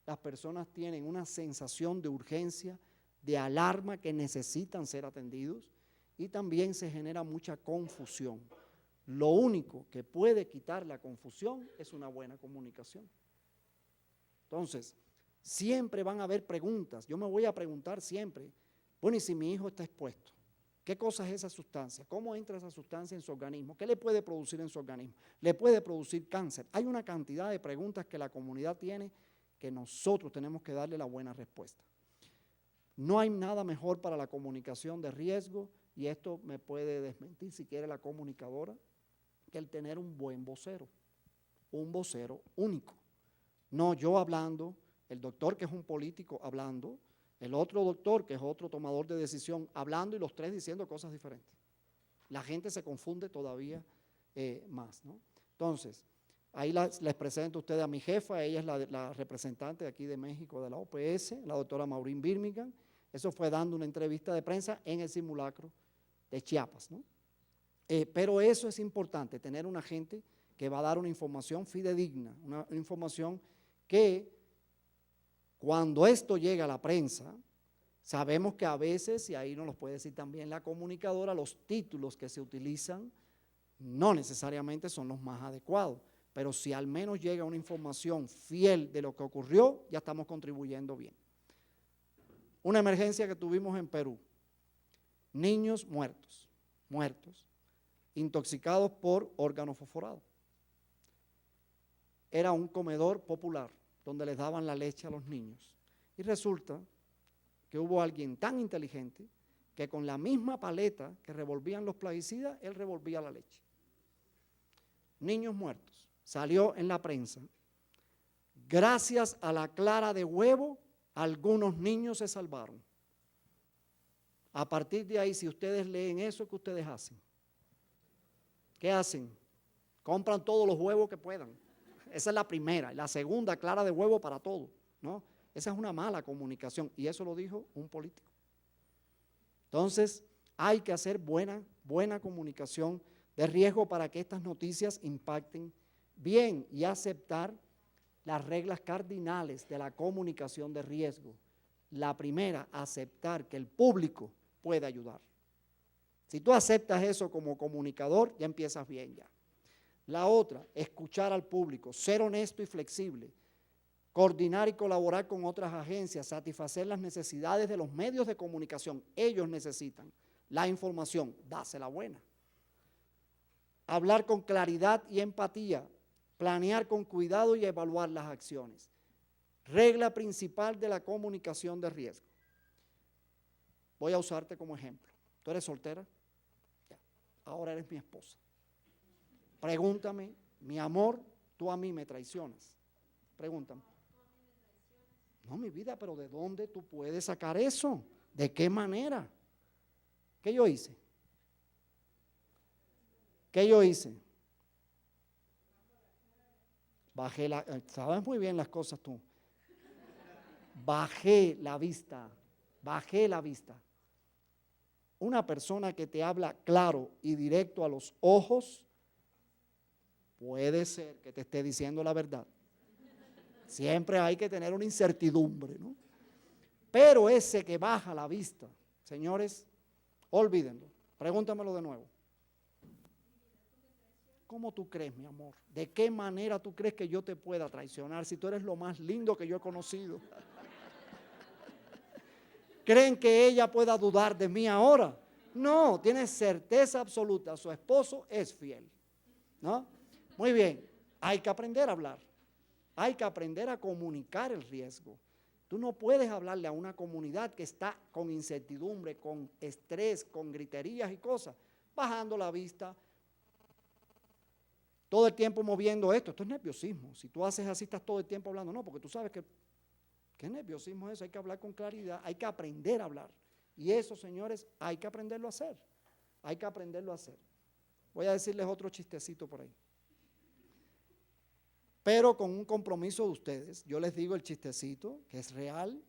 las personas tienen una sensación de urgencia, de alarma que necesitan ser atendidos y también se genera mucha confusión. Lo único que puede quitar la confusión es una buena comunicación. Entonces, siempre van a haber preguntas. Yo me voy a preguntar siempre, bueno, ¿y si mi hijo está expuesto? ¿Qué cosa es esa sustancia? ¿Cómo entra esa sustancia en su organismo? ¿Qué le puede producir en su organismo? ¿Le puede producir cáncer? Hay una cantidad de preguntas que la comunidad tiene que nosotros tenemos que darle la buena respuesta. No hay nada mejor para la comunicación de riesgo, y esto me puede desmentir si quiere la comunicadora, que el tener un buen vocero único. No yo hablando, el doctor que es un político hablando, el otro doctor que es otro tomador de decisión hablando y los tres diciendo cosas diferentes. La gente se confunde todavía más, ¿no? Entonces, ahí les presento a ustedes a mi jefa, ella es la representante de aquí de México de la OPS, la doctora Maureen Birmingham. Eso fue dando una entrevista de prensa en el simulacro de Chiapas, ¿no? Pero eso es importante, tener una gente que va a dar una información fidedigna, una información que cuando esto llega a la prensa, sabemos que a veces, y ahí nos lo puede decir también la comunicadora, los títulos que se utilizan no necesariamente son los más adecuados, pero si al menos llega una información fiel de lo que ocurrió, ya estamos contribuyendo bien. Una emergencia que tuvimos en Perú, niños muertos, intoxicados por órgano fosforado. Era un comedor popular donde les daban la leche a los niños. Y resulta que hubo alguien tan inteligente que con la misma paleta que revolvían los plaguicidas, él revolvía la leche. Niños muertos. Salió en la prensa. Gracias a la clara de huevo, algunos niños se salvaron. A partir de ahí, si ustedes leen eso, ¿qué ustedes hacen? ¿Qué hacen? Compran todos los huevos que puedan. Esa es la primera. La segunda, clara de huevo para todo, ¿no? Esa es una mala comunicación y eso lo dijo un político. Entonces, hay que hacer buena comunicación de riesgo para que estas noticias impacten bien y aceptar las reglas cardinales de la comunicación de riesgo. La primera, aceptar que el público puede ayudar. Si tú aceptas eso como comunicador, ya empiezas bien ya. La otra, escuchar al público, ser honesto y flexible, coordinar y colaborar con otras agencias, satisfacer las necesidades de los medios de comunicación. Ellos necesitan la información, dásela buena. Hablar con claridad y empatía, planear con cuidado y evaluar las acciones. Regla principal de la comunicación de riesgo. Voy a usarte como ejemplo. ¿Tú eres soltera? Ya. Ahora eres mi esposa. Pregúntame, mi amor, tú a mí me traicionas. Pregúntame. No, mi vida, pero ¿de dónde tú puedes sacar eso? ¿De qué manera? ¿Qué yo hice? ¿Qué yo hice? Bajé sabes muy bien las cosas tú. Bajé la vista. Una persona que te habla claro y directo a los ojos Puede ser que te esté diciendo la verdad. Siempre hay que tener una incertidumbre, ¿no? Pero ese que baja la vista, señores, olvídenlo. Pregúntamelo de nuevo. ¿Cómo tú crees, mi amor? ¿De qué manera tú crees que yo te pueda traicionar si tú eres lo más lindo que yo he conocido? ¿Creen que ella pueda dudar de mí ahora? No, tiene certeza absoluta, su esposo es fiel, ¿no? Muy bien, hay que aprender a hablar, hay que aprender a comunicar el riesgo. Tú no puedes hablarle a una comunidad que está con incertidumbre, con estrés, con griterías y cosas, bajando la vista, todo el tiempo moviendo esto. Esto es nerviosismo. Si tú haces así, estás todo el tiempo hablando. No, porque tú sabes que ¿qué nerviosismo es eso? Hay que hablar con claridad, hay que aprender a hablar. Y eso, señores, hay que aprenderlo a hacer. Hay que aprenderlo a hacer. Voy a decirles otro chistecito por ahí. Pero con un compromiso de ustedes, yo les digo el chistecito, que es real,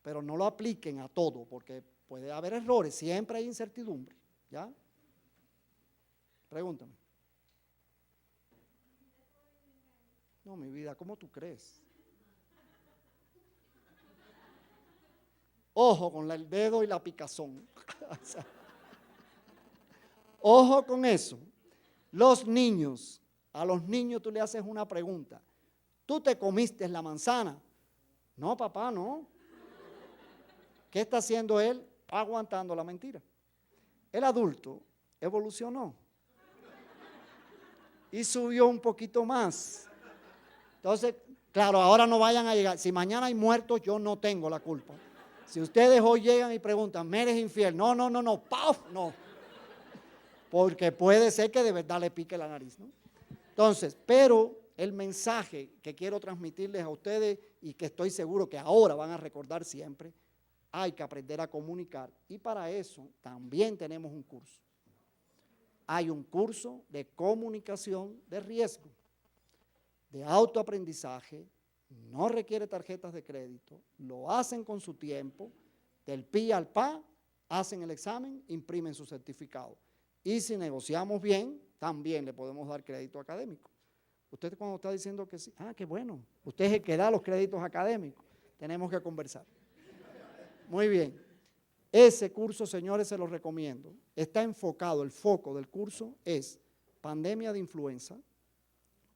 pero no lo apliquen a todo, porque puede haber errores, siempre hay incertidumbre, ¿ya? Pregúntame. No, mi vida, ¿cómo tú crees? Ojo con el dedo y la picazón. Ojo con eso. Los niños, a los niños tú le haces una pregunta. ¿Tú te comiste la manzana? No, papá, no. ¿Qué está haciendo él? Aguantando la mentira. El adulto evolucionó y subió un poquito más. Entonces, claro, ahora no vayan a llegar. Si mañana hay muertos, yo no tengo la culpa. Si ustedes hoy llegan y preguntan, ¿me eres infiel? No, ¡paf! No. Porque puede ser que de verdad le pique la nariz, ¿no? Entonces, pero el mensaje que quiero transmitirles a ustedes y que estoy seguro que ahora van a recordar siempre, hay que aprender a comunicar. Y para eso también tenemos un curso. Hay un curso de comunicación de riesgo, de autoaprendizaje, no requiere tarjetas de crédito, lo hacen con su tiempo, del pi al pa, hacen el examen, imprimen su certificado. Y si negociamos bien, también le podemos dar crédito académico. Usted cuando está diciendo que sí, qué bueno, usted es el que da los créditos académicos, tenemos que conversar. Muy bien, ese curso, señores, se los recomiendo. Está enfocado, el foco del curso es pandemia de influenza,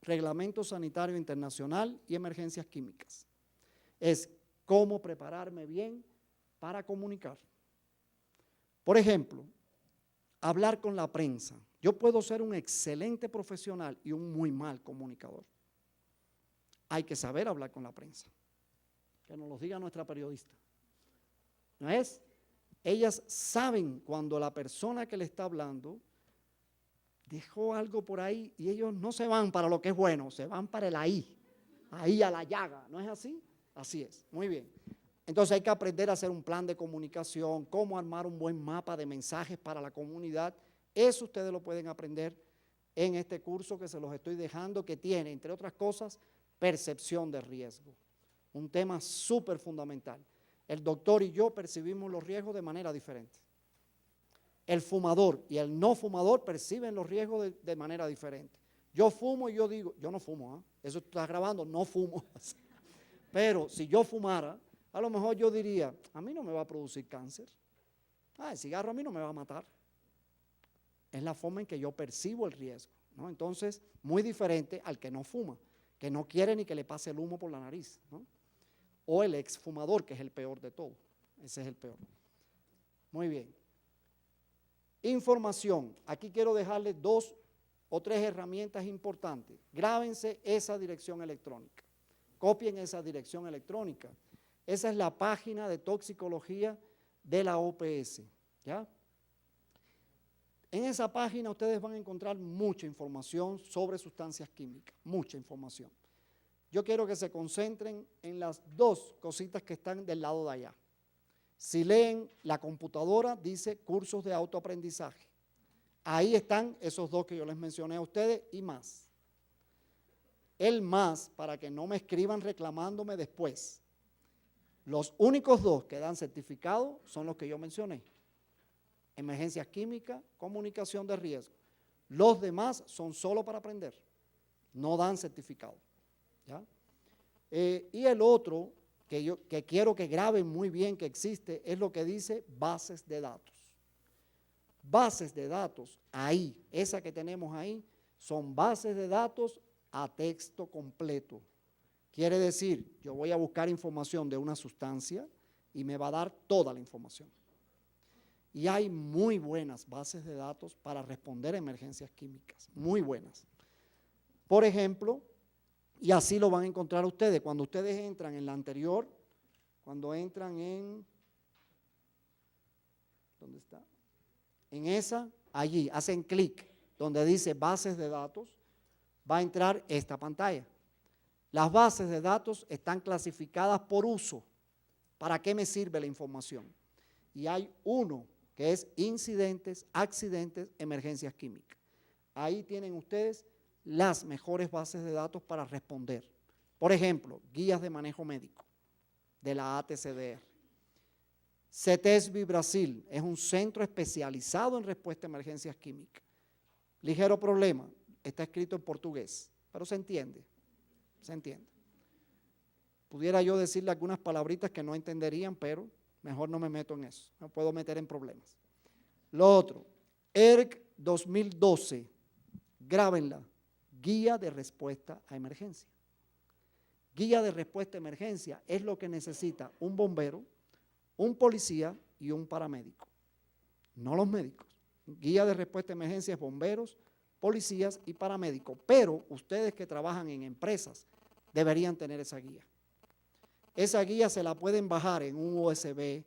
Reglamento Sanitario Internacional y emergencias químicas. Es cómo prepararme bien para comunicar. Por ejemplo, hablar con la prensa. Yo puedo ser un excelente profesional y un muy mal comunicador. Hay que saber hablar con la prensa. Que nos lo diga nuestra periodista. ¿No es? Ellas saben cuando la persona que le está hablando dejó algo por ahí y ellos no se van para lo que es bueno, se van para el ahí a la llaga, ¿no es así? Así es, muy bien. Entonces hay que aprender a hacer un plan de comunicación, cómo armar un buen mapa de mensajes para la comunidad. Eso ustedes lo pueden aprender en este curso que se los estoy dejando, que tiene, entre otras cosas, percepción de riesgo. Un tema súper fundamental. El doctor y yo percibimos los riesgos de manera diferente. El fumador y el no fumador perciben los riesgos de manera diferente. Yo fumo y yo digo, yo no fumo, eso estás grabando, no fumo. Pero si yo fumara, a lo mejor yo diría, a mí no me va a producir cáncer. El cigarro a mí no me va a matar. Es la forma en que yo percibo el riesgo, ¿no? Entonces, muy diferente al que no fuma, que no quiere ni que le pase el humo por la nariz, ¿no? O el exfumador, que es el peor de todo. Ese es el peor. Muy bien. Información. Aquí quiero dejarles 2 o 3 herramientas importantes. Grábense esa dirección electrónica. Copien esa dirección electrónica. Esa es la página de toxicología de la OPS, ¿ya? En esa página ustedes van a encontrar mucha información sobre sustancias químicas, mucha información. Yo quiero que se concentren en las 2 cositas que están del lado de allá. Si leen la computadora, dice cursos de autoaprendizaje. Ahí están esos 2 que yo les mencioné a ustedes y más. El más, para que no me escriban reclamándome después. Los únicos 2 que dan certificado son los que yo mencioné. Emergencias químicas, comunicación de riesgo. Los demás son solo para aprender. no dan certificado, ¿ya? Y el otro que quiero que graben muy bien que existe es lo que dice bases de datos. Bases de datos, ahí, esa que tenemos ahí, son bases de datos a texto completo. Quiere decir, yo voy a buscar información de una sustancia y me va a dar toda la información. Y hay muy buenas bases de datos para responder a emergencias químicas, muy buenas. Por ejemplo, y así lo van a encontrar ustedes, cuando ustedes entran en la anterior, cuando entran en, ¿dónde está? En esa, allí, hacen clic, donde dice bases de datos, va a entrar esta pantalla. Las bases de datos están clasificadas por uso. ¿Para qué me sirve la información? Y hay uno que es incidentes, accidentes, emergencias químicas. Ahí tienen ustedes las mejores bases de datos para responder. Por ejemplo, guías de manejo médico de la ATCDR. CETESBI Brasil es un centro especializado en respuesta a emergencias químicas. Ligero problema, está escrito en portugués, pero se entiende, se entiende. Pudiera yo decirle algunas palabritas que no entenderían, pero mejor no me meto en eso, me puedo meter en problemas. Lo otro, ERC 2012, grábenla, guía de respuesta a emergencia. Guía de respuesta a emergencia es lo que necesita un bombero, un policía y un paramédico, no los médicos. Guía de respuesta a emergencia es bomberos, policías y paramédicos, pero ustedes que trabajan en empresas deberían tener esa guía. Esa guía se la pueden bajar en un USB,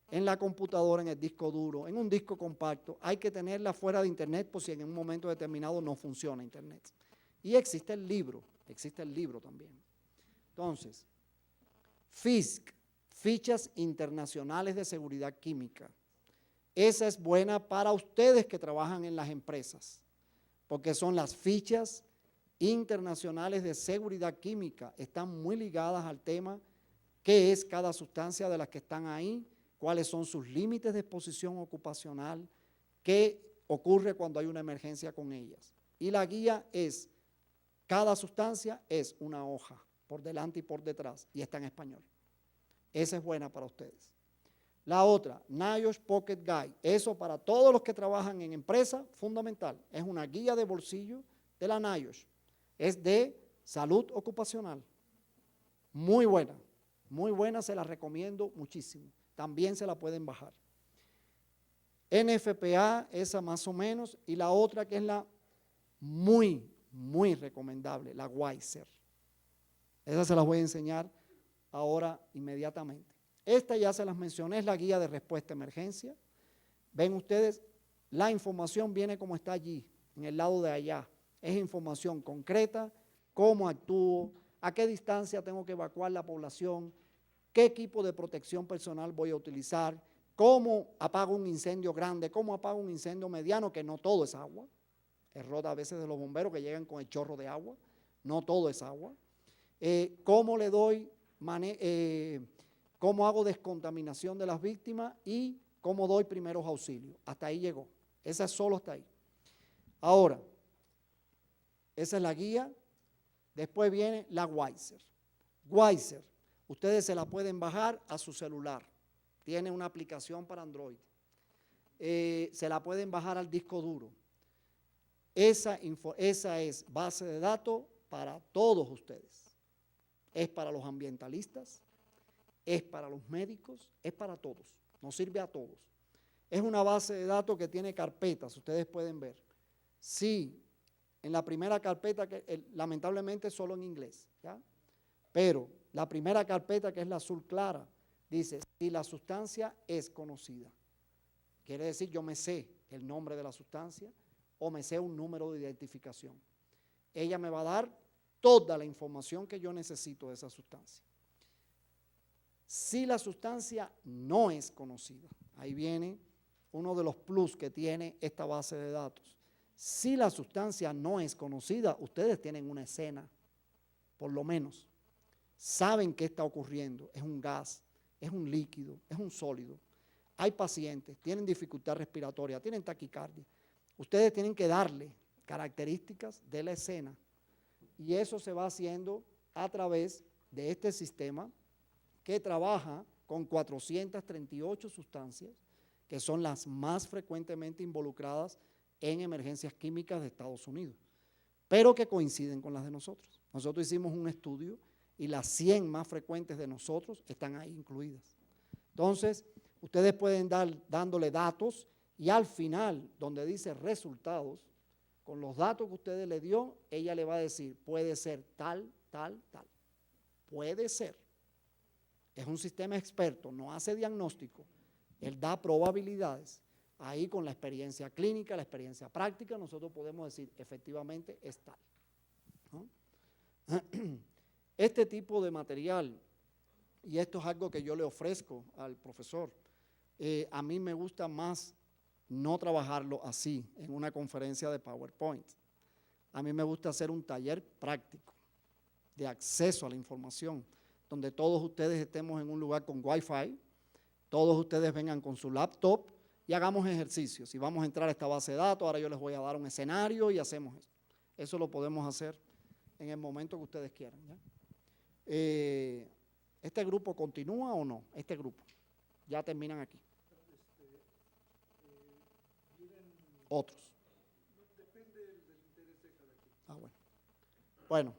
en la computadora, en el disco duro, en un disco compacto. Hay que tenerla fuera de internet por si en un momento determinado no funciona internet. Y existe el libro también. Entonces, FISC, Fichas Internacionales de Seguridad Química. Esa es buena para ustedes que trabajan en las empresas, porque son las fichas internacionales de seguridad química. Están muy ligadas al tema qué es cada sustancia de las que están ahí, cuáles son sus límites de exposición ocupacional, qué ocurre cuando hay una emergencia con ellas. Y la guía es, cada sustancia es una hoja, por delante y por detrás, y está en español. Esa es buena para ustedes. La otra, NIOSH Pocket Guide, eso para todos los que trabajan en empresa, fundamental. Es una guía de bolsillo de la NIOSH. Es de salud ocupacional. Muy buena, se la recomiendo muchísimo. También se la pueden bajar. NFPA, esa más o menos, y la otra que es la muy recomendable, la Weiser. Esa se las voy a enseñar ahora inmediatamente. Esta ya se las mencioné, es la guía de respuesta a emergencia. Ven ustedes, la información viene como está allí, en el lado de allá. Es información concreta, cómo actúo, a qué distancia tengo que evacuar la población, qué equipo de protección personal voy a utilizar, cómo apago un incendio grande, cómo apago un incendio mediano, que no todo es agua. Error a veces de los bomberos que llegan con el chorro de agua, no todo es agua. Cómo le doy, cómo hago descontaminación de las víctimas y cómo doy primeros auxilios. Hasta ahí llegó. Esa es solo hasta ahí. Ahora, esa es la guía. Después viene la Weiser. Weiser, ustedes se la pueden bajar a su celular. Tiene una aplicación para Android. Se la pueden bajar al disco duro. Esa es base de datos para todos ustedes. Es para los ambientalistas, es para los médicos, es para todos, nos sirve a todos. Es una base de datos que tiene carpetas, ustedes pueden ver. Sí, en la primera carpeta, lamentablemente solo en inglés, ¿ya? Pero la primera carpeta, que es la azul clara, dice, si la sustancia es conocida. Quiere decir, yo me sé el nombre de la sustancia o me sé un número de identificación. Ella me va a dar toda la información que yo necesito de esa sustancia. Si la sustancia no es conocida, ahí viene uno de los plus que tiene esta base de datos. Si la sustancia no es conocida, ustedes tienen una escena, por lo menos. Saben qué está ocurriendo, es un gas, es un líquido, es un sólido. Hay pacientes, tienen dificultad respiratoria, tienen taquicardia. Ustedes tienen que darle características de la escena Y eso se va haciendo a través de este sistema que trabaja con 438 sustancias, que son las más frecuentemente involucradas en emergencias químicas de Estados Unidos, pero que coinciden con las de nosotros. Nosotros hicimos un estudio y las 100 más frecuentes de nosotros están ahí incluidas. Entonces, ustedes pueden dándole datos y al final, donde dice resultados, con los datos que ustedes le dio, ella le va a decir, puede ser tal, tal, tal. Puede ser. Es un sistema experto, no hace diagnóstico. Él da probabilidades. Ahí con la experiencia clínica, la experiencia práctica, nosotros podemos decir, efectivamente es tal, ¿no? Este tipo de material, y esto es algo que yo le ofrezco al profesor, a mí me gusta más no trabajarlo así, en una conferencia de PowerPoint. A mí me gusta hacer un taller práctico de acceso a la información, donde todos ustedes estemos en un lugar con Wi-Fi, todos ustedes vengan con su laptop y hagamos ejercicios. Si vamos a entrar a esta base de datos, ahora yo les voy a dar un escenario y hacemos eso. Eso lo podemos hacer en el momento que ustedes quieran, ¿ya? ¿Este grupo continúa o no? Este grupo. Ya terminan aquí. Otros. Depende del interés de cada quien. Ah, bueno. Bueno,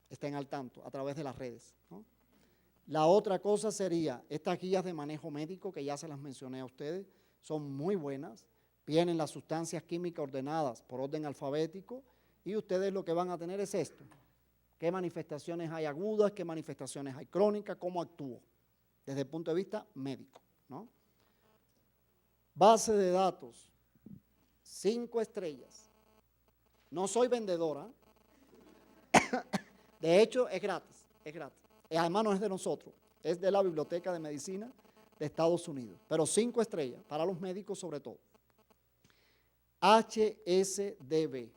estén al tanto a través de las redes, ¿no? La otra cosa sería, estas guías de manejo médico que ya se las mencioné a ustedes, son muy buenas, vienen las sustancias químicas ordenadas por orden alfabético y ustedes lo que van a tener es esto, qué manifestaciones hay agudas, qué manifestaciones hay crónicas, cómo actúo, desde el punto de vista médico, ¿no? Base de datos, 5 estrellas, no soy vendedora, de hecho es gratis, y además no es de nosotros, es de la Biblioteca de Medicina de Estados Unidos, pero 5 estrellas, para los médicos sobre todo. HSDB,